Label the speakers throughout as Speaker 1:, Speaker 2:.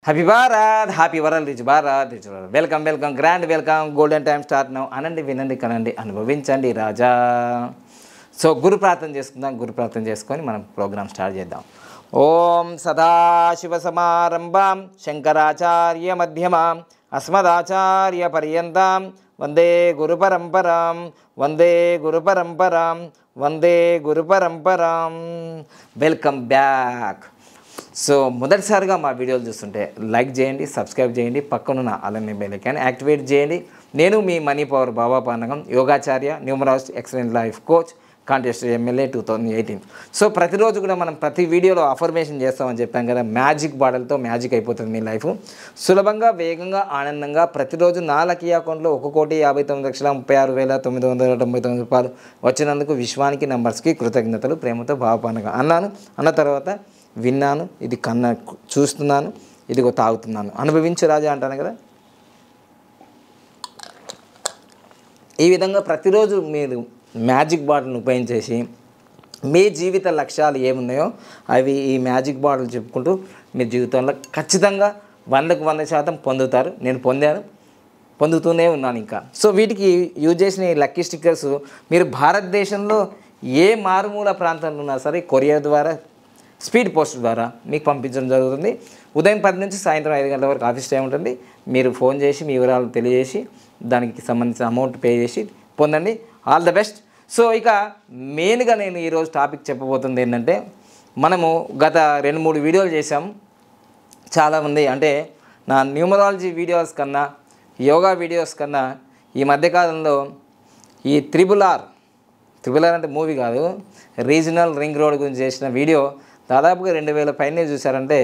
Speaker 1: Happy Bharat, happy world, rich Bharat, rich world. Welcome welcome, grand welcome. Golden time start now. అనండి, వినండి, కనండి, అనుభవించండి రాజా. So గురు ప్రార్థన చేసుకుందాం. గురు ప్రార్థన చేసుకొని మనం ప్రోగ్రామ్ స్టార్ట్ చేద్దాం. ఓం సదాశివ సమారంభాం శంకరాచార్య మధ్యమాం అస్మదాచార్య పర్యంతం వందే గురు పరంపరాం, వందే గురు పరంపరాం, వందే గురు పరంపరాం. Welcome back. సో మొదటిసారిగా మా వీడియోలు చూస్తుంటే లైక్ చేయండి, సబ్స్క్రైబ్ చేయండి, పక్కనున్న అలానే బెల్ ఐకాన్ యాక్టివేట్ చేయండి. నేను మీ మనీ పవర్ బాబా పానగం, యోగాచార్య, numerologist, excellent life coach, contest MLA 2018. So ప్రతిరోజు కూడా మనం ప్రతి వీడియోలో అఫర్మేషన్ చేస్తామని చెప్పాం కదా. మ్యాజిక్ బాటలతో మ్యాజిక్ అయిపోతుంది మీ లైఫ్. సులభంగా, వేగంగా, ఆనందంగా ప్రతిరోజు నా లక్కీ అకౌంట్లో 1,59,36,999 రూపాయలు వచ్చినందుకు విశ్వానికి, నంబర్స్కి కృతజ్ఞతలు. ప్రేమతో బాబా పానగం అన్నాను. అన్న తర్వాత విన్నాను, ఇది కన్నా చూస్తున్నాను, ఇదిగో తాగుతున్నాను, అనుభవించు రాజా అంటాను కదా. ఈ విధంగా ప్రతిరోజు మీరు మ్యాజిక్ బాటిల్ని ఉపయోగించేసి మీ జీవిత లక్ష్యాలు ఏమున్నాయో అవి ఈ మ్యాజిక్ బాటిల్ చెప్పుకుంటూ మీ జీవితంలో ఖచ్చితంగా 100% పొందుతారు. నేను పొందుతూనే ఉన్నాను ఇంకా. సో వీటికి యూజ్ చేసిన ఈ లక్కీ స్టిక్కర్స్ మీరు భారతదేశంలో ఏ మారుమూల ప్రాంతంలో ఉన్నా సరే కొరియర్ ద్వారా, స్పీడ్ పోస్ట్ ద్వారా మీకు పంపించడం జరుగుతుంది. ఉదయం 10 నుంచి సాయంత్రం 5 గంటల వరకు ఆఫీస్ టైం ఉంటుంది. మీరు ఫోన్ చేసి మీ వివరాలు తెలియజేసి దానికి సంబంధించిన అమౌంట్ పే చేసి పొందండి. All the best. సో ఇక మెయిన్గా నేను ఈరోజు టాపిక్ చెప్పబోతుంది ఏంటంటే, మనము గత 2-3 వీడియోలు చేసాం. చాలామంది అంటే నా న్యూమరాలజీ వీడియోస్ కన్నా, యోగా వీడియోస్ కన్నా ఈ మధ్యకాలంలో ఈ త్రిబుల్ ఆర్ అంటే మూవీ కాదు, రీజనల్ రింగ్ రోడ్ గురించి చేసిన వీడియో దాదాపుగా 2,000 పైనే చూసారంటే,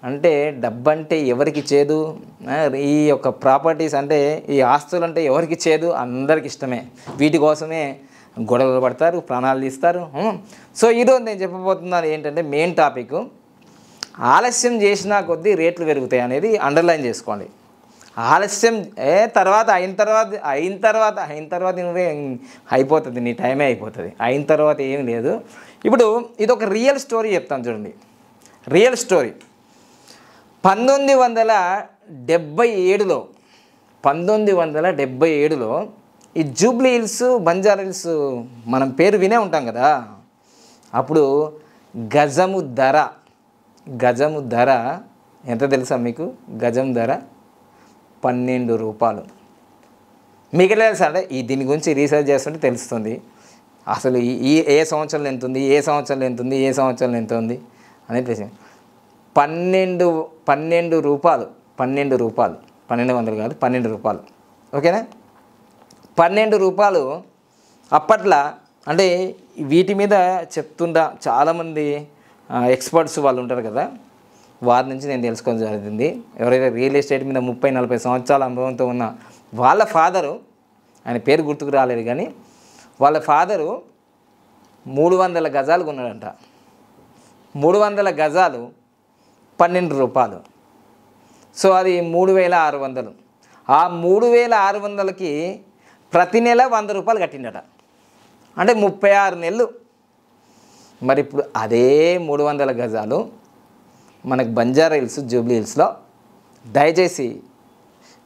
Speaker 1: అంటే డబ్బంటే ఎవరికి చేదు, ఈ యొక్క ప్రాపర్టీస్ అంటే ఈ ఆస్తులు అంటే ఎవరికి చేదు, అందరికి ఇష్టమే. వీటి కోసమే గొడవలు పడతారు, ప్రాణాలు తీస్తారు. సో ఈరోజు నేను చెప్పబోతున్నాను ఏంటంటే, మెయిన్ టాపిక్ ఆలస్యం చేసినా కొద్దీ రేట్లు పెరుగుతాయి అనేది అండర్లైన్ చేసుకోండి. ఆలస్యం అయిన తర్వాత నువ్వే అయిపోతుంది, నీ టైమే అయిపోతుంది. అయిన తర్వాత ఏమి లేదు. ఇప్పుడు ఇది ఒక రియల్ స్టోరీ చెప్తాను చూడండి. రియల్ స్టోరీ 1977లో ఈ జూబ్లీ హిల్స్, బంజారా హిల్స్ మనం పేరు వినే ఉంటాం కదా. అప్పుడు గజము ధర ఎంత తెలుసా మీకు? గజం ధర 12 రూపాయలు. మీకు ఎలా తెలుసా అంటే దీని గురించి రీసెర్చ్ చేస్తుంటే తెలుస్తుంది అసలు ఏ సంవత్సరంలో ఎంత ఉంది, ఏ సంవత్సరంలో ఎంత ఉంది అనేది తెలిసింది. 12 రూపాయలు. 1200 కాదు, 12 రూపాయలు. ఓకేనా? 12 రూపాయలు అప్పట్లో. అంటే వీటి మీద చెప్తుంటా చాలామంది ఎక్స్పర్ట్స్ వాళ్ళు ఉంటారు కదా, వారి నుంచి నేను తెలుసుకోవడం జరిగింది. ఎవరైతే రియల్ ఎస్టేట్ మీద 30-40 సంవత్సరాల అనుభవంతో ఉన్న వాళ్ళ ఫాదరు, ఆయన పేరు గుర్తుకు రాలేదు కానీ, వాళ్ళ ఫాదరు 300 గజాలు కొన్నాడంట. 300 గజాలు 12 రూపాయలు. సో అది 3,600. ఆ 3,600కి ప్రతి నెల 100 రూపాయలు కట్టిండట. అంటే 36 నెలలు. మరి ఇప్పుడు అదే 300 గజాలు మనకు బంజారా హిల్స్, జూబ్లీ హిల్స్లో, దయచేసి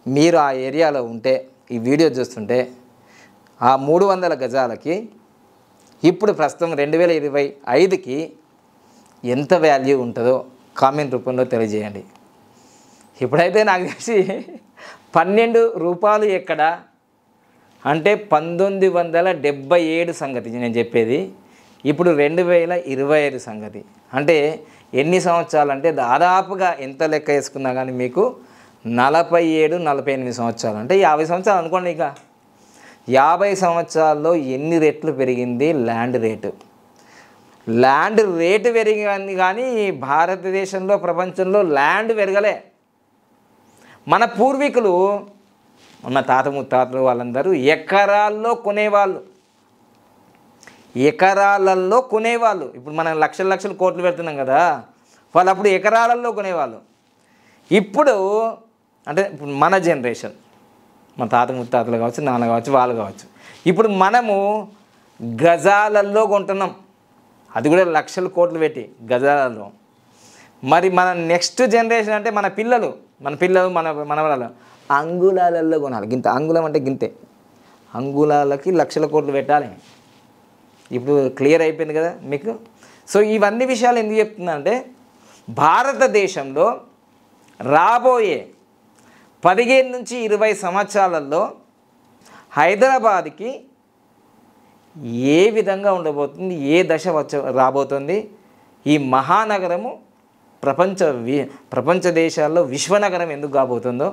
Speaker 1: మీరు ఆ ఏరియాలో ఉంటే, ఈ వీడియో చూస్తుంటే, ఆ 300 గజాలకి ఇప్పుడు ప్రస్తుతం 2025కి ఎంత వాల్యూ ఉంటుందో కామెంట్ రూపంలో తెలియజేయండి. ఇప్పుడైతే నాకు తెలిసి 12 రూపాయలు ఎక్కడ అంటే 1977 సంగతి నేను చెప్పేది. ఇప్పుడు 2025 సంగతి. అంటే ఎన్ని సంవత్సరాలు అంటే దాదాపుగా ఎంత లెక్క వేసుకున్నా కానీ మీకు 47-48 సంవత్సరాలు, అంటే 50 సంవత్సరాలు అనుకోండి. ఇక 50 సంవత్సరాల్లో ఎన్ని రెట్లు పెరిగింది ల్యాండ్ రేటు. ల్యాండ్ రేటు పెరిగింది కానీ భారతదేశంలో, ప్రపంచంలో ల్యాండ్ పెరగలే. మన పూర్వీకులు, మన తాత ముత్తాతలు వాళ్ళందరూ ఎకరాల్లో కొనేవాళ్ళు. ఇప్పుడు మనం లక్షలు కోట్లు పెడుతున్నాం కదా, వాళ్ళు అప్పుడు ఎకరాలలో కొనేవాళ్ళు. ఇప్పుడు అంటే ఇప్పుడు మన జనరేషన్, మన తాత ముత్తాతలు కావచ్చు, నాన్న కావచ్చు, వాళ్ళు కావచ్చు, ఇప్పుడు మనము గజాలల్లో కొంటున్నాం. అది కూడా లక్షల కోట్లు పెట్టి గజాలలో. మరి మన నెక్స్ట్ జనరేషన్ అంటే మన పిల్లలు మన మనవరాలు అంగుళాలలో కొనాలి. గింత అంగుళం అంటే గింతే, అంగుళాలకి లక్షల కోట్లు పెట్టాలి. ఇప్పుడు క్లియర్ అయిపోయింది కదా మీకు. సో ఇవన్నీ విషయాలు ఎందుకు చెప్తున్నా అంటే భారతదేశంలో రాబోయే 15 నుంచి 20 సంవత్సరాలలో హైదరాబాద్కి ఏ విధంగా ఉండబోతుంది, ఏ దశ రాబోతుంది, ఈ మహానగరము ప్రపంచ దేశాల్లో విశ్వనగరం ఎందుకు కాబోతుందో,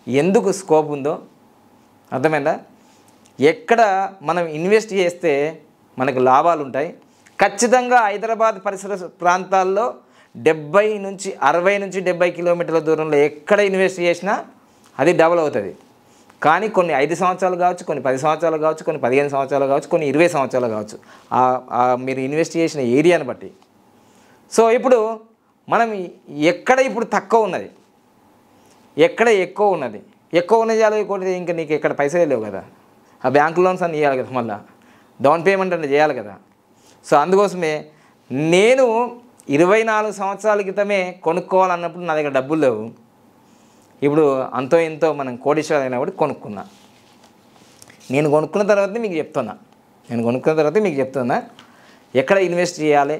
Speaker 1: ఎందుకు స్కోప్ ఉందో అర్థమైందా? ఎక్కడ మనం ఇన్వెస్ట్ చేస్తే మనకు లాభాలు ఉంటాయి. ఖచ్చితంగా హైదరాబాద్ పరిసర ప్రాంతాల్లో 60 నుంచి 70 కిలోమీటర్ల దూరంలో ఎక్కడ ఇన్వెస్ట్ చేసినా అది డబుల్ అవుతుంది. కానీ కొన్ని 5 సంవత్సరాలు కావచ్చు, కొన్ని 10 సంవత్సరాలు కావచ్చు, కొన్ని 15 సంవత్సరాలు కావచ్చు, కొన్ని 20 సంవత్సరాలు కావచ్చు, మీరు ఇన్వెస్ట్ చేసిన ఏరియాని బట్టి. సో ఇప్పుడు మనం ఎక్కడ ఇప్పుడు తక్కువ ఉన్నది, ఎక్కడ ఎక్కువ ఉన్నది, ఎక్కువ ఉన్నది చేయాలి కూడా, ఇంకా నీకు ఎక్కడ పైసలు లేవు కదా, ఆ బ్యాంక్ లోన్స్ అన్నీ ఇవ్వాలి కదా, మళ్ళీ డౌన్ పేమెంట్ అంటే చేయాలి కదా. సో అందుకోసమే నేను 24 సంవత్సరాల క్రితమే కొనుక్కోవాలన్నప్పుడు నా దగ్గర డబ్బులు లేవు. ఇప్పుడు అంతో ఇంతో మనం కోటీశ్వరులు అయినప్పుడు కొనుక్కున్నా. నేను కొనుక్కున్న తర్వాత మీకు చెప్తున్నా ఎక్కడ ఇన్వెస్ట్ చేయాలి,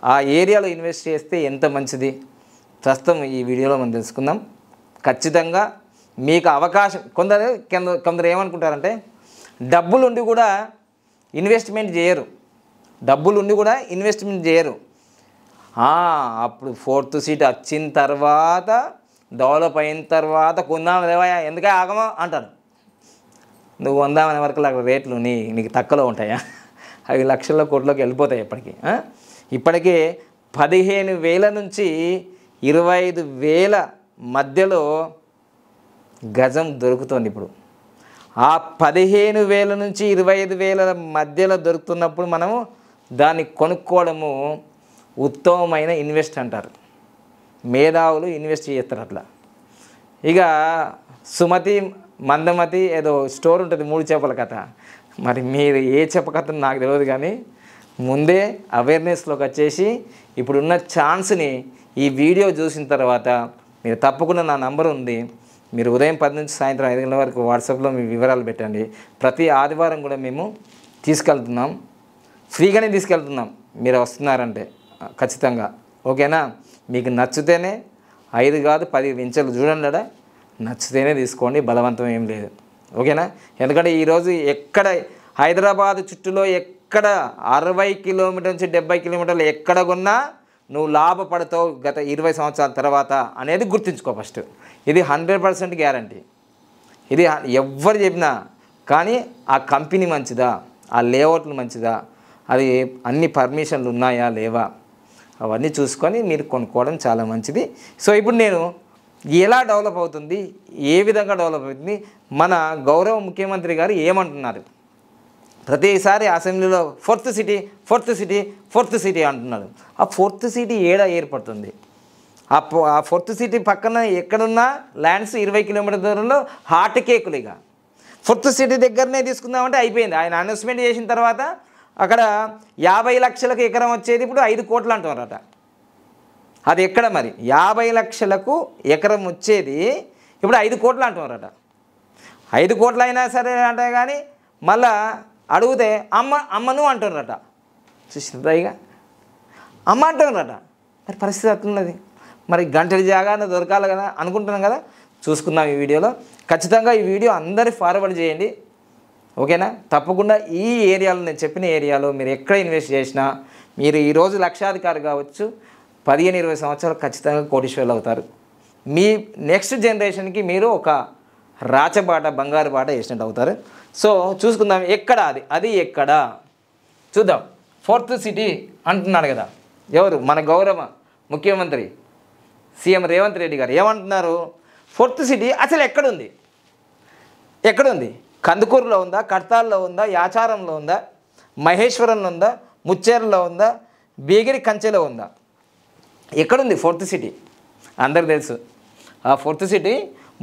Speaker 1: ఆ ఏరియాలో ఇన్వెస్ట్ చేస్తే ఎంత మంచిది ప్రస్తుతం ఈ వీడియోలో మనం తెలుసుకుందాం. ఖచ్చితంగా మీకు అవకాశం, కొందరు ఏమనుకుంటారంటే డబ్బులుండి కూడా ఇన్వెస్ట్మెంట్ చేయరు. అప్పుడు 4th సీట్ వచ్చిన తర్వాత డెవలప్ అయిన తర్వాత కొందాం లేవా, ఎందుకే ఆగమో అంటారు. నువ్వు కొందామనే వరకు అక్కడ రేట్లు నీకు తక్కువలో ఉంటాయా? అవి లక్షల కోట్లోకి వెళ్ళిపోతాయి. ఇప్పటికే 15,000 నుంచి 25,000 మధ్యలో గజం దొరుకుతుంది. ఇప్పుడు ఆ 15,000 నుంచి 25,000 మధ్యలో దొరుకుతున్నప్పుడు మనము దాన్ని కొనుక్కోవడము ఉత్తమమైన ఇన్వెస్ట్ అంటారు. మేధావులు ఇన్వెస్ట్ చేస్తారు అట్లా. ఇక సుమతి మందమతి ఏదో స్టోర్ ఉంటుంది, 3 చేపల కథ. మరి మీరు ఏ చేప కథ నాకు తెలియదు, కానీ ముందే అవేర్నెస్లోకి వచ్చేసి ఇప్పుడున్న ఛాన్స్ని ఈ వీడియో చూసిన తర్వాత మీరు తప్పకుండా నా నంబర్ ఉంది, మీరు ఉదయం 10 నుంచి సాయంత్రం 5 గంటల వరకు వాట్సాప్లో మీ వివరాలు పెట్టండి. ప్రతి ఆదివారం కూడా మేము తీసుకెళ్తున్నాం, ఫ్రీగానే తీసుకెళ్తున్నాం. మీరు వస్తున్నారంటే ఖచ్చితంగా, ఓకేనా? మీకు నచ్చితేనే 5 కాదు 10 వించలు చూడండి, నచ్చితేనే తీసుకోండి, బలవంతం ఏం లేదు, ఓకేనా? ఎందుకంటే ఈరోజు ఎక్కడ హైదరాబాద్ చుట్టూలో ఎక్కడ 60 కిలోమీటర్ నుంచి 70 కిలోమీటర్లు ఎక్కడ కొన్నా నువ్వు లాభపడతావు గత 20 సంవత్సరాల తర్వాత అనేది గుర్తుంచుకో ఫస్ట్. ఇది 100% గ్యారంటీ. ఇది ఎవ్వరు చెప్పినా కానీ ఆ కంపెనీ మంచిదా, ఆ లేఅవుట్లు మంచిదా, అది అన్ని పర్మిషన్లు ఉన్నాయా లేవా, అవన్నీ చూసుకొని మీరు కొనుక్కోవడం చాలా మంచిది. సో ఇప్పుడు నేను ఎలా డెవలప్ అవుతుంది, ఏ విధంగా డెవలప్ అవుతుంది, మన గౌరవ ముఖ్యమంత్రి గారు ఏమంటున్నారు, ప్రతిసారి అసెంబ్లీలో 4th సిటీ అంటున్నారు. ఆ 4th సిటీ ఏడా ఏర్పడుతుంది? ఆ 4th సిటీ పక్కన ఎక్కడున్నా ల్యాండ్స్ 20 కిలోమీటర్ దూరంలో హాట్ కేకులు. ఇక 4th సిటీ దగ్గరనే తీసుకుందామంటే అయిపోయింది. ఆయన అనౌన్స్మెంట్ చేసిన తర్వాత అక్కడ 50 లక్షలకు ఎకరం వచ్చేది ఇప్పుడు 5 కోట్లు అంటున్నారట. అది ఎక్కడ మరి? 50 లక్షలకు ఎకరం వచ్చేది ఇప్పుడు 5 కోట్లు అంటున్నారట. 5 కోట్లు అయినా సరే అంటే కానీ మళ్ళా అడిగితే అమ్మను అంటున్నారట. చూసిందా? ఇక అమ్మ అంటున్నారట. మరి పరిస్థితి అట్లున్నది. మరి గంటల జాగానే దొరకాలి కదా అనుకుంటున్నాం కదా. చూసుకుందాం ఈ వీడియోలో. ఖచ్చితంగా ఈ వీడియో అందరి ఫార్వర్డ్ చేయండి, ఓకేనా? తప్పకుండా ఈ ఏరియాలో, నేను చెప్పిన ఏరియాలో మీరు ఎక్కడ ఇన్వెస్ట్ చేసినా మీరు ఈరోజు లక్షాధికారి కావచ్చు, 15-20 సంవత్సరాలు ఖచ్చితంగా కోటీశ్వరులు అవుతారు. మీ నెక్స్ట్ జనరేషన్కి మీరు ఒక రాచబాట, బంగారు బాట వేసినట్టు అవుతారు. సో చూసుకుందాం ఎక్కడ అది ఎక్కడ చూద్దాం. 4th సిటీ అంటున్నాడు కదా ఎవరు? మన గౌరవ ముఖ్యమంత్రి సీఎం రేవంత్ రెడ్డి గారు ఏమంటున్నారు? 4th సిటీ అసలు ఎక్కడుంది? కందుకూరులో ఉందా, కడతాల్లో ఉందా, యాచారంలో ఉందా, మహేశ్వరంలో ఉందా, ముచ్చేర్లో ఉందా, బేగిరి కంచెలో ఉందా? ఎక్కడుంది 4th సిటీ? అందరికి తెలుసు. ఆ 4th సిటీ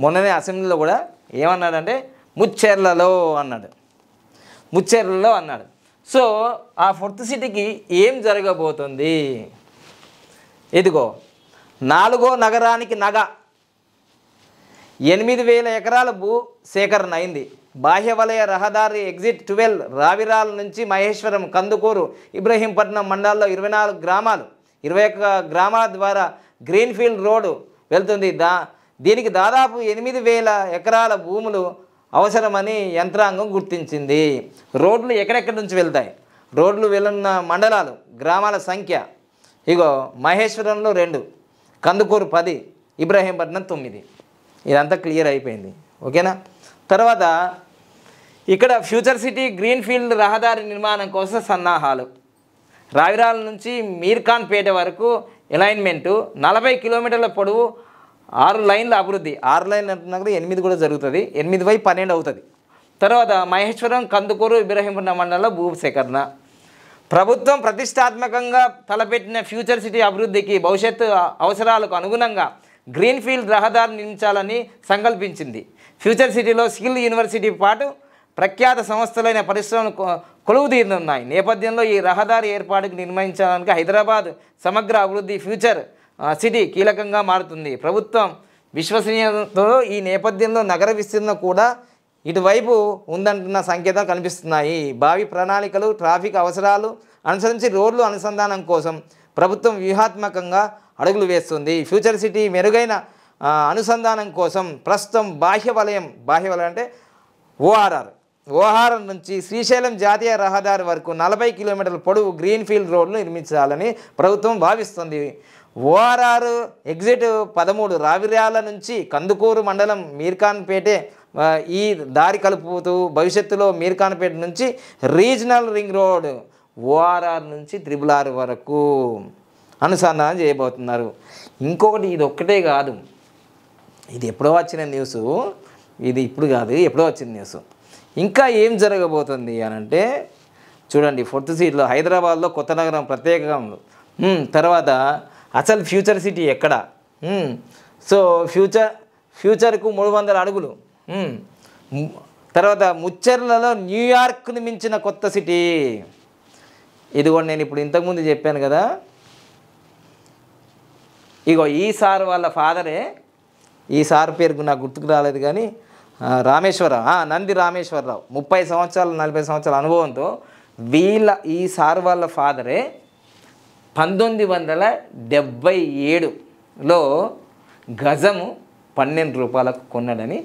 Speaker 1: మొన్ననే అసెంబ్లీలో కూడా ఏమన్నాడంటే ముచ్చేర్లలో అన్నాడు. సో ఆ 4th సిటీకి ఏం జరగబోతుంది? ఇదిగో 4వ నగరానికి నగ 8,000 ఎకరాల భూ సేకరణ అయింది. బాహ్య వలయ రహదారి ఎగ్జిట్ 12 రావిరాల నుంచి మహేశ్వరం, కందుకూరు, ఇబ్రహీంపట్నం మండలాల్లో 24 గ్రామాలు, 21 గ్రామాల ద్వారా గ్రీన్ఫీల్డ్ రోడ్డు వెళ్తుంది. దీనికి దాదాపు 8,000 ఎకరాల భూములు అవసరమని యంత్రాంగం గుర్తించింది. రోడ్లు ఎక్కడెక్కడి నుంచి వెళ్తాయి, రోడ్లు వెళ్ళున్న మండలాలు, గ్రామాల సంఖ్య ఇగో మహేశ్వరంలో 2, కందుకూరు 10, ఇబ్రహీంపట్నం 9. ఇదంతా క్లియర్ అయిపోయింది. ఓకేనా. తర్వాత ఇక్కడ ఫ్యూచర్ సిటీ గ్రీన్ఫీల్డ్ రహదారి నిర్మాణం కోసం సన్నాహాలు. రావిరాల నుంచి మీర్ఖాన్పేట వరకు అలైన్మెంటు 40 కిలోమీటర్ల పొడవు, 6 లైన్ల అభివృద్ధి. 6 లైన్లు అంటున్నా కదా, 8 కూడా జరుగుతుంది, 8/12 అవుతుంది. తర్వాత మహేశ్వరం, కందుకూరు, ఇబ్రహీంపట్నం మండలంలో భూ సేకరణ. ప్రభుత్వం ప్రతిష్టాత్మకంగా తలపెట్టిన ఫ్యూచర్ సిటీ అభివృద్ధికి భవిష్యత్తు అవసరాలకు అనుగుణంగా గ్రీన్ఫీల్డ్ రహదారి నిర్మించాలని సంకల్పించింది. ఫ్యూచర్ సిటీలో స్కిల్ యూనివర్సిటీ పాటు ప్రఖ్యాత సంస్థలైన పరిశ్రమలు కొలువుదీరనున్నాయి. నేపథ్యంలో ఈ రహదారి ఏర్పాటుకు నిర్మించడానికి హైదరాబాద్ సమగ్ర అభివృద్ధి ఫ్యూచర్ సిటీ కీలకంగా మారుతుంది. ప్రభుత్వం విశ్వసనీయతతో ఈ నేపథ్యంలో నగర విస్తీర్ణం కూడా ఇటువైపు ఉందంటున్న సంకేతాలు కనిపిస్తున్నాయి. భావి ప్రణాళికలు, ట్రాఫిక్ అవసరాలు అనుసరించి రోడ్లు అనుసంధానం కోసం ప్రభుత్వం వ్యూహాత్మకంగా అడుగులు వేస్తుంది. ఫ్యూచర్ సిటీ మెరుగైన అనుసంధానం కోసం ప్రస్తుతం బాహ్య వలయం అంటే ఓఆర్ఆర్ నుంచి శ్రీశైలం జాతీయ రహదారి వరకు 40 కిలోమీటర్ల పొడవు గ్రీన్ఫీల్డ్ రోడ్లు నిర్మించాలని ప్రభుత్వం భావిస్తుంది. ఓఆర్ఆర్ ఎగ్జిట్ 13 రావిర్యాల నుంచి కందుకూరు మండలం మీర్ఖాన్పేటే ఈ దారి కలుపుతూ భవిష్యత్తులో మీర్ఖాన్పేట నుంచి రీజనల్ రింగ్ రోడ్ ఓఆర్ఆర్ నుంచి RRR వరకు అనుసంధానం చేయబోతున్నారు. ఇంకొకటి, ఇది ఒక్కటే కాదు, ఇది ఎప్పుడో వచ్చిన న్యూస్, ఇది ఇప్పుడు కాదు, ఎప్పుడో వచ్చిన న్యూస్. ఇంకా ఏం జరగబోతుంది అని అంటే చూడండి, 4th సీట్లో హైదరాబాద్లో కొత్త నగరం ప్రత్యేకంగా. తర్వాత అసలు ఫ్యూచర్ సిటీ ఎక్కడ? సో ఫ్యూచర్కు 300 అడుగులు. తర్వాత ముచ్చెర్లలో న్యూయార్క్ని మించిన కొత్త సిటీ. ఇది కూడా నేను ఇప్పుడు ఇంతకుముందు చెప్పాను కదా, ఇగో ఈ సార్ వాళ్ళ ఫాదరే, ఈ సార్ పేరుకు నాకు గుర్తుకు రాలేదు కానీ రామేశ్వరరావు, నంది రామేశ్వరరావు, 30 సంవత్సరాలు 40 సంవత్సరాల అనుభవంతో ఈ సార్ వాళ్ళ ఫాదరే 1977లో గజము 12 రూపాయలకు కొన్నాడని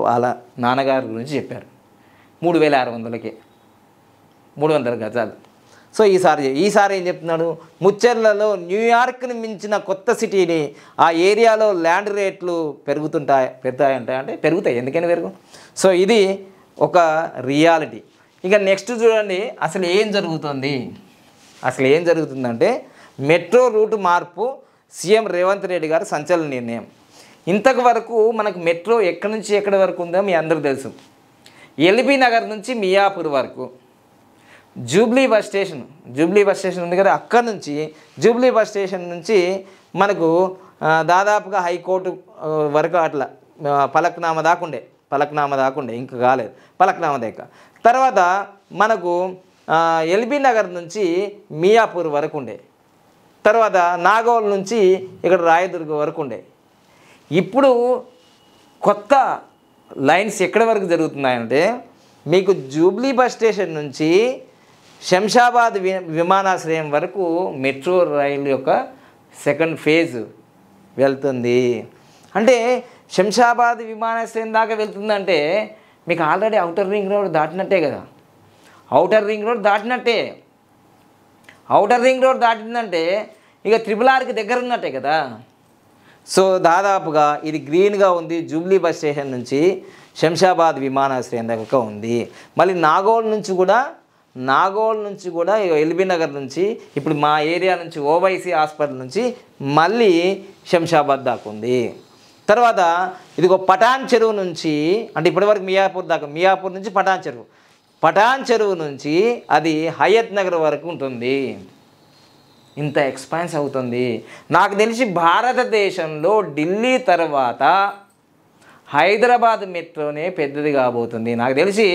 Speaker 1: వాళ్ళ నాన్నగారి గురించి చెప్పారు. 3,600కే 300 గజాలు. సో ఈసారి ఏం చెప్తున్నాడు, ముచ్చెర్లలో న్యూయార్క్ని మించిన కొత్త సిటీని, ఆ ఏరియాలో ల్యాండ్ రేట్లు పెరుగుతాయంట, అంటే పెరుగుతాయి, ఎందుకని పెరుగు. సో ఇది ఒక రియాలిటీ. ఇక నెక్స్ట్ చూడండి, అసలు ఏం జరుగుతుందంటే మెట్రో రూటు మార్పు, సీఎం రేవంత్ రెడ్డి గారు సంచలన నిర్ణయం. ఇంతకు వరకు మనకు మెట్రో ఎక్కడి నుంచి ఎక్కడి వరకు ఉందో మీ అందరికీ తెలుసు. ఎల్బీ నగర్ నుంచి మియాపూర్ వరకు, జూబ్లీ బస్ స్టేషన్ ఉంది కదా, అక్కడ నుంచి జూబ్లీ బస్ స్టేషన్ నుంచి మనకు దాదాపుగా హైకోర్టు వరకు అట్లా పలక్నామా దాకుండే ఇంకా కాలేదు, పలక్నామా దాకా. తర్వాత మనకు ఎల్బీ నగర్ నుంచి మియాపూర్ వరకు ఉండే, తర్వాత నాగోల్ నుంచి ఇక్కడ రాయదుర్గ వరకు ఉండే. ఇప్పుడు కొత్త లైన్స్ ఎక్కడి వరకు జరుగుతున్నాయంటే మీకు జూబ్లీ బస్ స్టేషన్ నుంచి శంషాబాద్ విమానాశ్రయం వరకు మెట్రో రైలు యొక్క సెకండ్ ఫేజ్ వెళ్తుంది. అంటే శంషాబాద్ విమానాశ్రయం దాకా వెళ్తుందంటే మీకు ఆల్రెడీ ఔటర్ రింగ్ రోడ్ దాటినట్టే కదా. ఔటర్ రింగ్ రోడ్ దాటిందంటే ఇక RRRకి దగ్గర ఉన్నట్టే కదా. సో దాదాపుగా ఇది గ్రీన్గా ఉంది. జూబ్లీ బస్ స్టేషన్ నుంచి శంషాబాద్ విమానాశ్రయం దాకా ఉంది. మళ్ళీ నాగోల్ నుంచి కూడా ఎల్బీ నగర్ నుంచి ఇప్పుడు మా ఏరియా నుంచి ఓవైసీ హాస్పిటల్ నుంచి మళ్ళీ శంషాబాద్ దాకా ఉంది. తర్వాత ఇదిగో పటాన్ చెరువు నుంచి, అంటే ఇప్పటివరకు మియాపూర్ నుంచి పటాన్ చెరువు నుంచి అది హయత్ నగర్ వరకు ఉంటుంది. ఇంత ఎక్స్పాన్స్ అవుతుంది. నాకు తెలిసి భారతదేశంలో ఢిల్లీ తర్వాత హైదరాబాద్ మెట్రోనే పెద్దది కాబోతుంది. నాకు తెలిసి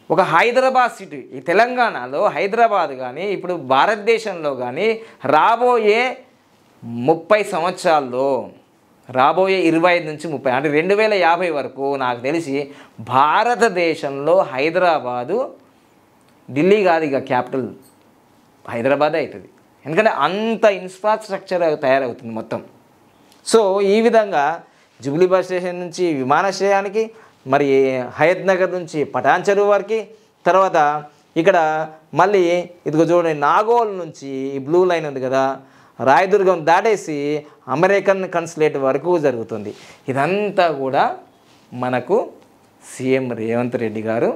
Speaker 1: ఒక హైదరాబాద్ సిటీ, ఈ తెలంగాణలో హైదరాబాద్ కానీ ఇప్పుడు భారతదేశంలో కానీ రాబోయే 30 సంవత్సరాల్లో రాబోయే 25 నుంచి 30 అంటే 2050 వరకు నాకు తెలిసి భారతదేశంలో హైదరాబాదు, ఢిల్లీ కాదు ఇక క్యాపిటల్ హైదరాబాదే అవుతుంది. ఎందుకంటే అంత ఇన్ఫ్రాస్ట్రక్చర్ తయారవుతుంది మొత్తం. సో ఈ విధంగా జూబ్లీ బస్ స్టేషన్ నుంచి విమానాశ్రయానికి, మరి హయత్ నగర్ నుంచి పటాన్ చెరువు వరకు, తర్వాత ఇక్కడ మళ్ళీ ఇదిగో చూడండి నాగోల్ నుంచి ఈ బ్లూ లైన్ ఉంది కదా, రాయదుర్గం దాటేసి అమెరికన్ కన్సులేట్ వరకు జరుగుతుంది. ఇదంతా కూడా మనకు సీఎం రేవంత్ రెడ్డి గారు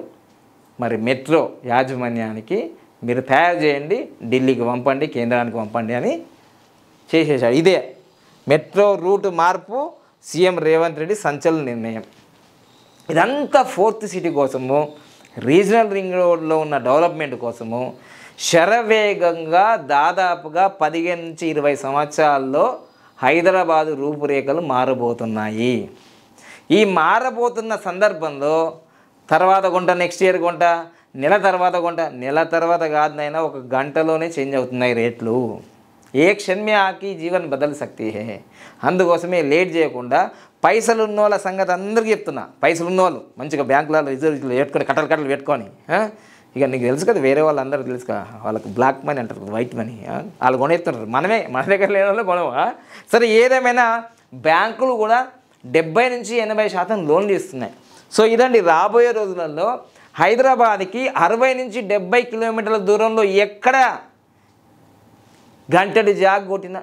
Speaker 1: మరి మెట్రో యాజమాన్యానికి మీరు తయారు చేయండి, ఢిల్లీకి పంపండి, కేంద్రానికి పంపండి అని చేసేసాడు. ఇదే మెట్రో రూట్ మార్పు సీఎం రేవంత్ రెడ్డి సంచలన నిర్ణయం. ఇదంతా 4th సిటీ కోసము, రీజనల్ రింగ్ రోడ్లో ఉన్న డెవలప్మెంట్ కోసము శరవేగంగా దాదాపుగా 15 నుంచి 20 సంవత్సరాల్లో హైదరాబాదు రూపురేఖలు మారబోతున్నాయి. ఈ మారబోతున్న సందర్భంలో తర్వాత కొంట, నెక్స్ట్ ఇయర్ కొంట, నెల తర్వాత కాదనైనా ఒక గంటలోనే చేంజ్ అవుతున్నాయి రేట్లు. ఏ క్షణ్ మే ఆకి జీవన్ బదల్ సక్తి హే. అందుకోసమే లేట్ చేయకుండా పైసలు ఉన్న వాళ్ళ సంగతి అందరికీ చెప్తున్నా. పైసలు ఉన్నవాళ్ళు మంచిగా బ్యాంకులలో రిజర్వ్ పెట్టుకొని కట్టలు పెట్టుకొని, ఇక నీకు తెలుసు కదా, వేరే వాళ్ళందరూ తెలుసు కదా, వాళ్ళకి బ్లాక్ మనీ అంటారు, వైట్ మనీ, వాళ్ళు కొనేస్తున్నారు. మన దగ్గర లేని వాళ్ళు కొనవా? సరే, ఏదేమైనా బ్యాంకులు కూడా 70 నుంచి 80% లోన్లు ఇస్తున్నాయి. సో ఇదండి రాబోయే రోజులలో హైదరాబాద్కి 60 నుంచి 70 కిలోమీటర్ల దూరంలో ఎక్కడ గంటడి జాగ్ కొట్టిన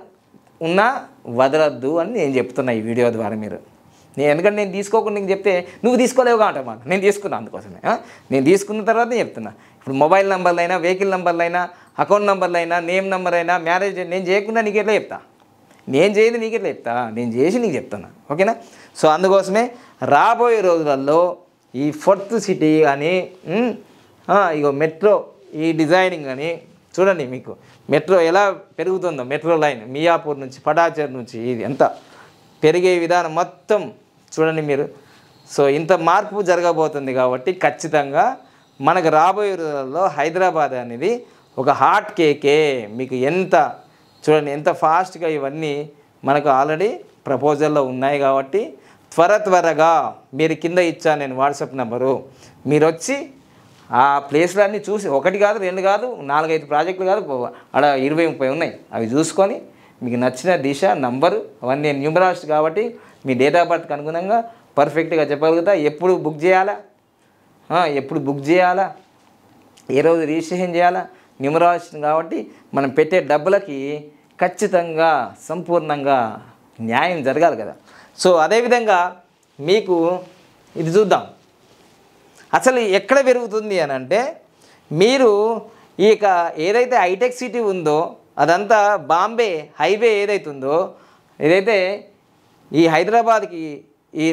Speaker 1: ఉన్నా వదలద్దు అని నేను చెప్తున్నా ఈ వీడియో ద్వారా. ఎందుకంటే నేను తీసుకోకుండా నీకు చెప్తే నువ్వు తీసుకోలేవుగా అంటమాట. నేను తీసుకున్నా, అందుకోసమే నేను తీసుకున్న తర్వాత చెప్తున్నా. ఇప్పుడు మొబైల్ నెంబర్లు అయినా, వెహికల్ నెంబర్లు అయినా, అకౌంట్ నెంబర్లు అయినా, నేమ్ నెంబర్ అయినా, మ్యారేజ్ నేను చేయకుండా నీకు ఎట్లా చెప్తా? నేను చేయదు నీకు ఎట్లా చెప్తా? నేను చేసి నీకు చెప్తున్నా, ఓకేనా? సో అందుకోసమే రాబోయే రోజులలో ఈ 4th సిటీ కానీ, ఇగో మెట్రో ఈ డిజైనింగ్ అని చూడండి. మీకు మెట్రో ఎలా పెరుగుతుందో, మెట్రో లైన్ మియాపూర్ నుంచి పటాచర్ నుంచి ఇది ఎంత పెరిగే విధానం మొత్తం చూడండి మీరు. సో ఇంత మార్పు జరగబోతుంది కాబట్టి ఖచ్చితంగా మనకు రాబోయే రోజుల్లో హైదరాబాద్ అనేది ఒక హాట్ కేకే. మీకు ఎంత చూడండి ఎంత ఫాస్ట్గా ఇవన్నీ మనకు ఆల్రెడీ ప్రపోజల్లో ఉన్నాయి కాబట్టి త్వరగా మీరు కింద ఇచ్చాను నేను వాట్సాప్ నెంబరు, మీరు వచ్చి ఆ ప్లేస్లన్నీ చూసి, 1 కాదు 2 కాదు 4-5 ప్రాజెక్టులు కాదు, అక్కడ 20-30 ఉన్నాయి. అవి చూసుకొని మీకు నచ్చిన దిశ నంబరు అవన్నీ న్యూమరాలజీ కాబట్టి మీ డేట్ ఆఫ్ బర్త్కి అనుగుణంగా పర్ఫెక్ట్గా చెప్పగలుగుతా. ఎప్పుడు బుక్ చేయాలా, ఏ రోజు రిజిస్ట్రేషన్ చేయాలా, న్యూమరాలజీ కాబట్టి మనం పెట్టే డబ్బులకి ఖచ్చితంగా సంపూర్ణంగా న్యాయం జరగాలి కదా. సో అదేవిధంగా మీకు ఇది చూద్దాం, అసలు ఎక్కడ పెరుగుతుంది అని అంటే, మీరు ఇక ఏదైతే హైటెక్ సిటీ ఉందో అదంతా బాంబే హైవే ఏదైతే ఉందో, ఏదైతే ఈ హైదరాబాద్కి ఈ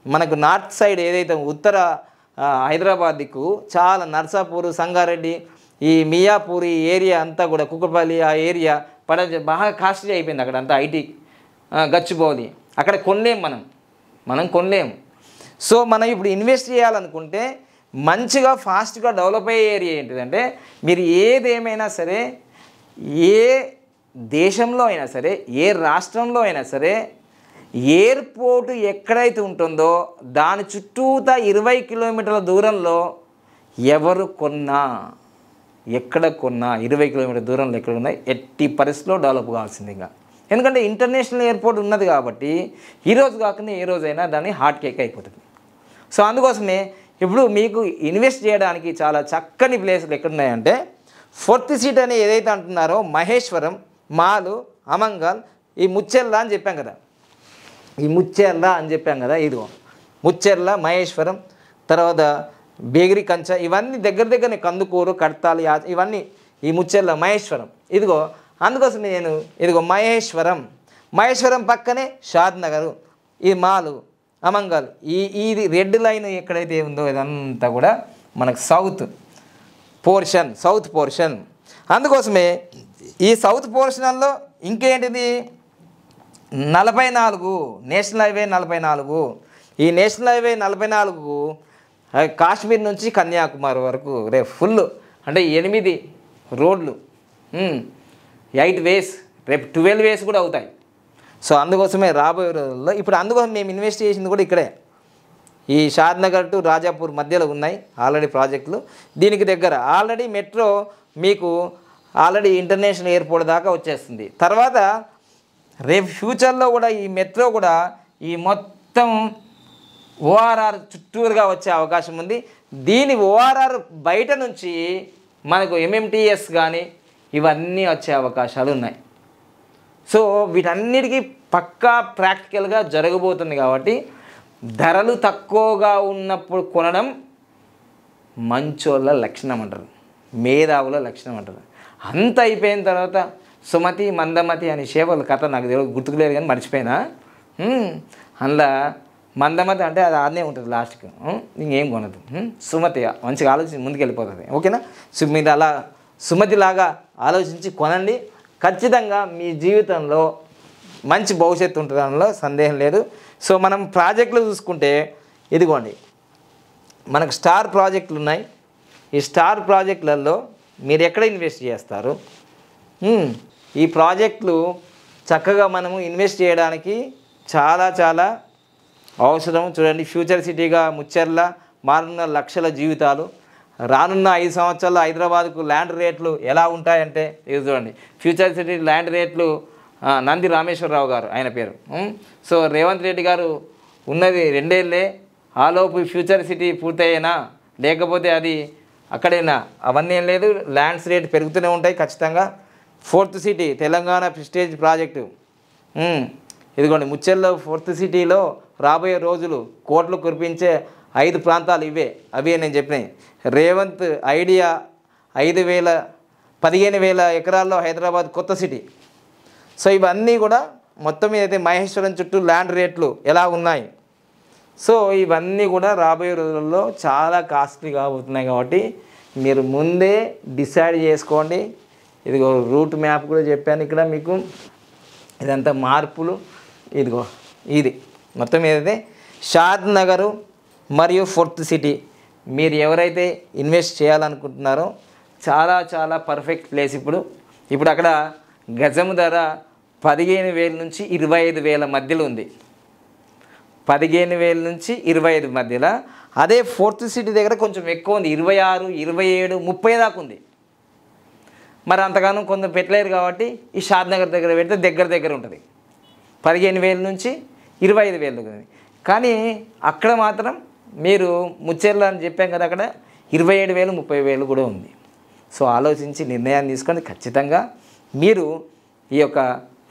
Speaker 1: మనకు నార్త్ సైడ్ ఏదైతే ఉత్తర హైదరాబాద్ దిక్కు చాలా నర్సాపూర్, సంగారెడ్డి, ఈ మియాపూర్ ఈ ఏరియా అంతా కూడా, కుక్కపల్లి ఆ ఏరియా బాగా కాస్ట్లీ అయిపోయింది. అక్కడ అంతా ఐటీ గచ్చిబౌలి, అక్కడ మనం కొనలేము. సో మనం ఇప్పుడు ఇన్వెస్ట్ చేయాలనుకుంటే మంచిగా ఫాస్ట్గా డెవలప్ అయ్యే ఏరియా ఏంటిదంటే, మీరు ఏదేమైనా సరే, ఏ దేశంలో అయినా సరే, ఏ రాష్ట్రంలో అయినా సరే, ఎయిర్పోర్ట్ ఎక్కడైతే ఉంటుందో దాని చుట్టూతా 20 కిలోమీటర్ల దూరంలో ఎవరు కొన్నా, ఎక్కడ కొన్నా 20 కిలోమీటర్ల దూరంలో ఎక్కడ ఉన్నాయి, ఎట్టి పరిస్థితిలో డెవలప్ కావాల్సిందిగా. ఎందుకంటే ఇంటర్నేషనల్ ఎయిర్పోర్ట్ ఉన్నది కాబట్టి ఈరోజు కాకుండా ఏ రోజైనా దాన్ని హాట్ కేక్ అయిపోతుంది. సో అందుకోసమే ఇప్పుడు మీకు ఇన్వెస్ట్ చేయడానికి చాలా చక్కని ప్లేసులు ఎక్కడున్నాయంటే, 4th సిటీ అని ఏదైతే అంటున్నారో మహేశ్వరం, మాలు, అమంగల్, ఈ ముచ్చెర్ల అని చెప్పాం కదా, ఇదిగో ముచ్చెర్ల, మహేశ్వరం, తర్వాత బేగిరి కంచ, ఇవన్నీ దగ్గరనే, కందుకూరు, కడతాలు, ఇవన్నీ ఈ ముచ్చెర్ల మహేశ్వరం. ఇదిగో అందుకోసం ఇదిగో మహేశ్వరం పక్కనే షాద్ నగరు, ఈ మాలు, అమంగల్, ఇది రెడ్ లైన్ ఎక్కడైతే ఉందో ఇదంతా కూడా మనకు సౌత్ పోర్షన్. అందుకోసమే ఈ సౌత్ పోర్షన్లో ఇంకేంటిది 44 నేషనల్ హైవే 44. ఈ నేషనల్ హైవే 44 కాశ్మీర్ నుంచి కన్యాకుమారి వరకు ఫుల్ అంటే 8 రోడ్లు, 8 వేస్ రేపు 12 years కూడా అవుతాయి. సో అందుకోసమే రాబోయే రోజుల్లో ఇప్పుడు అందుకోసం మేము ఇన్వెస్ట్ చేసింది కూడా ఇక్కడే, ఈ షాద్నగర్ టు రాజాపూర్ మధ్యలో ఉన్నాయి ఆల్రెడీ ప్రాజెక్టులు. దీనికి దగ్గర ఆల్రెడీ మెట్రో మీకు ఆల్రెడీ ఇంటర్నేషనల్ ఎయిర్పోర్ట్ దాకా వచ్చేస్తుంది. తర్వాత రేపు ఫ్యూచర్లో కూడా ఈ మెట్రో కూడా ఈ మొత్తం ఓఆర్ఆర్ చుట్టూరుగా వచ్చే అవకాశం ఉంది. దీని ఓఆర్ఆర్ బయట నుంచి మనకు ఎంఎంటీఎస్ కానీ ఇవన్నీ వచ్చే అవకాశాలు ఉన్నాయి. సో వీటన్నిటికీ పక్కా ప్రాక్టికల్గా జరగబోతుంది. కాబట్టి ధరలు తక్కువగా ఉన్నప్పుడు కొనడం మంచోళ్ళ లక్షణం అంటారు, మేధావుల లక్షణం అంటారు. అంత అయిపోయిన తర్వాత సుమతి మందమతి అనే చేపల కథ నాకు గుర్తుకులేదు కానీ మర్చిపోయినా. అందులో మందమతి అంటే అది ఆడనే ఉంటుంది లాస్ట్కి, ఇంకేం కొనదు. సుమతి మంచిగా ఆలోచించి ముందుకు వెళ్ళిపోతుంది. ఓకేనా? సో మీరు అలా సుమతిలాగా ఆలోచించి కొనండి. ఖచ్చితంగా మీ జీవితంలో మంచి భవిష్యత్తు ఉంటుంది, దానిలో సందేహం లేదు. సో మనం ప్రాజెక్టులు చూసుకుంటే ఇదిగోండి, మనకు స్టార్ ప్రాజెక్టులు ఉన్నాయి. ఈ స్టార్ ప్రాజెక్టులలో మీరు ఎక్కడ ఇన్వెస్ట్ చేస్తారు? ఈ ప్రాజెక్టులు చక్కగా మనము ఇన్వెస్ట్ చేయడానికి చాలా చాలా అవసరం. చూడండి, ఫ్యూచర్ సిటీగా ముచ్చెర్ల మారున్న లక్షల జీవితాలు. రానున్న 5 సంవత్సరాల్లో హైదరాబాద్కు ల్యాండ్ రేట్లు ఎలా ఉంటాయంటే ఇది చూడండి. ఫ్యూచర్ సిటీ ల్యాండ్ రేట్లు నంది రామేశ్వరరావు గారు ఆయన పేరు. సో రేవంత్ రెడ్డి గారు ఉన్నది 2 ఏళ్ళే, ఆలోపు ఫ్యూచర్ సిటీ పూర్తయ్యేనా లేకపోతే అది అక్కడైనా అవన్నీ ఏం లేదు, ల్యాండ్స్ రేట్ పెరుగుతూనే ఉంటాయి ఖచ్చితంగా. 4th city Telangana prestige project. ఇదిగోండి ముచ్చెల్లో 4th సిటీలో రాబోయే రోజులు కోట్లు కురిపించే 5 ప్రాంతాలు ఇవే. అవే నేను చెప్పినాయి. రేవంత్ ఐడియా 15,000 ఎకరాల్లో హైదరాబాద్ కొత్త సిటీ. సో ఇవన్నీ కూడా మొత్తం ఏదైతే మహేశ్వరం చుట్టూ ల్యాండ్ రేట్లు ఎలా ఉన్నాయి. సో ఇవన్నీ కూడా రాబోయే రోజుల్లో చాలా కాస్ట్లీ కాబోతున్నాయి. కాబట్టి మీరు ముందే డిసైడ్ చేసుకోండి. ఇదిగో రూట్ మ్యాప్ కూడా చెప్పాను ఇక్కడ మీకు. ఇదంతా మార్పులు. ఇదిగో ఇది మొత్తం ఏదైతే షాద్ నగరు మరియు 4th సిటీ మీరు ఎవరైతే ఇన్వెస్ట్ చేయాలనుకుంటున్నారో చాలా చాలా పర్ఫెక్ట్ ప్లేస్. ఇప్పుడు అక్కడ గజం ధర 15,000 నుంచి 25,000 మధ్యలో ఉంది. 15,000 నుంచి 25 మధ్యలో. అదే 4th సిటీ దగ్గర కొంచెం ఎక్కువ ఉంది, 26, 27, 30 దాకా ఉంది. మరి అంతగానో కొంత పెట్టలేరు కాబట్టి ఈ షాద్ నగర్ దగ్గర పెడితే దగ్గర ఉంటుంది. 15,000 నుంచి 25,000. కానీ అక్కడ మాత్రం మీరు ముచ్చెర్ల అని చెప్పాం కదా, అక్కడ 27,000, 30,000 కూడా ఉంది. సో ఆలోచించి నిర్ణయాన్ని తీసుకొని ఖచ్చితంగా మీరు ఈ యొక్క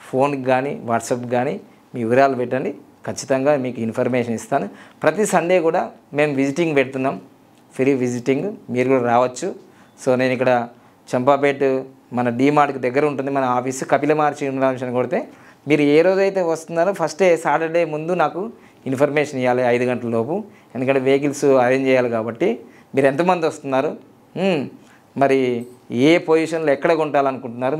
Speaker 1: ఫోన్కి కానీ వాట్సాప్కి కానీ మీ వివరాలు పెట్టండి. ఖచ్చితంగా మీకు ఇన్ఫర్మేషన్ ఇస్తాను. ప్రతి సండే కూడా మేము విజిటింగ్ పెడుతున్నాం, ఫ్రీ విజిటింగ్, మీరు కూడా రావచ్చు. సో నేను ఇక్కడ చంపాపేట మన డీమార్ట్కి దగ్గర ఉంటుంది మన ఆఫీసు, కపిలమార్చి ఇన్ఫర్మేషన్ కొడితే మీరు ఏ రోజైతే వస్తున్నారో ఫస్టే సాటర్డే ముందు నాకు ఇన్ఫర్మేషన్ ఇవ్వాలి 5 గంటల లోపు. ఎందుకంటే వెహికల్స్ అరేంజ్ చేయాలి కాబట్టి. మీరు ఎంతమంది వస్తున్నారు, మరి ఏ పొజిషన్లో ఎక్కడ కొంటాలనుకుంటున్నారు,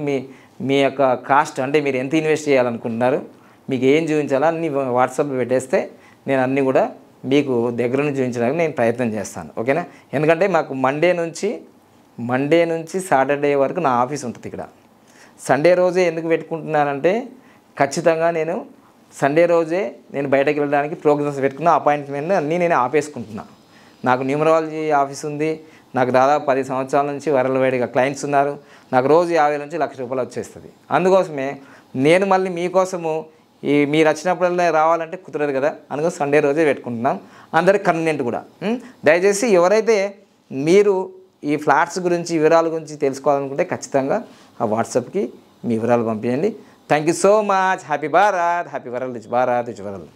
Speaker 1: మీ యొక్క కాస్ట్ అంటే మీరు ఎంత ఇన్వెస్ట్ చేయాలనుకుంటున్నారు, మీకు ఏం చూపించాలో అన్నీ వాట్సాప్లో పెట్టేస్తే నేను అన్నీ కూడా మీకు దగ్గర నుంచి చూపించడానికి నేను ప్రయత్నం చేస్తాను. ఓకేనా? ఎందుకంటే మాకు మండే నుంచి సాటర్డే వరకు నా ఆఫీస్ ఉంటుంది ఇక్కడ. సండే రోజే ఎందుకు పెట్టుకుంటున్నానంటే ఖచ్చితంగా నేను సండే రోజే నేను బయటకు వెళ్ళడానికి ప్రోగ్రామ్స్ పెట్టుకున్న అపాయింట్మెంట్ అన్నీ నేను ఆపేసుకుంటున్నా. నాకు న్యూమరాలజీ ఆఫీస్ ఉంది, నాకు దాదాపు 10 సంవత్సరాల నుంచి వరల్డ్వైడ్గా క్లయింట్స్ ఉన్నారు. నాకు రోజు 50,000 నుంచి ₹1,00,000 వచ్చేస్తుంది. అందుకోసమే నేను మళ్ళీ మీకోసము మీరు వచ్చినప్పుడల్లా రావాలంటే కుదరదు కదా, అందుకోసం సండే రోజే పెట్టుకుంటున్నాం. అందరికి కన్వీనియంట్ కూడా. దయచేసి ఎవరైతే మీరు ఈ ఫ్లాట్స్ గురించి వివరాల గురించి తెలుసుకోవాలనుకుంటే ఖచ్చితంగా ఆ వాట్సాప్కి మీ వివరాలు పంపించండి. Thank you so much. Happy Bharat, happy world, rich Bharat, rich world.